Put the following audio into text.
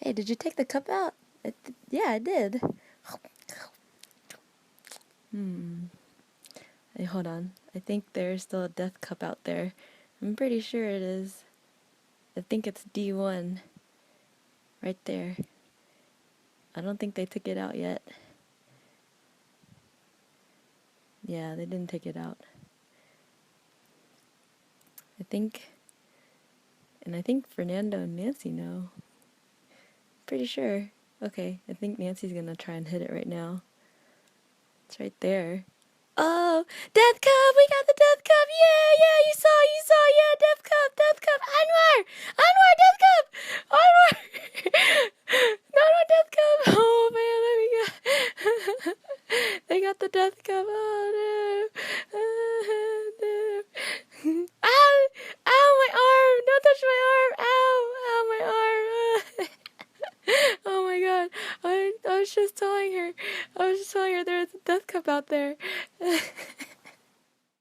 Hey, did you take the cup out? Yeah, I did. Hey, hold on. I think there's still a death cup out there. I'm pretty sure it is. I think it's D1. Right there. I don't think they took it out yet. Yeah, they didn't take it out. I think... And I think Fernando and Nancy know. Pretty sure. Okay, I think Nancy's gonna try and hit it right now. It's right there. Oh, death cup! We got the death cup! Yeah, you saw, yeah, death cup! Anwar! Anwar, death cup! Anwar! Anwar, death cup! Oh man, they got the death cup! Oh no! No. Ow! Ow, my arm! Don't touch my arm! Ow! Ow, my arm! Oh my god, I was just telling her there's a death cup out there.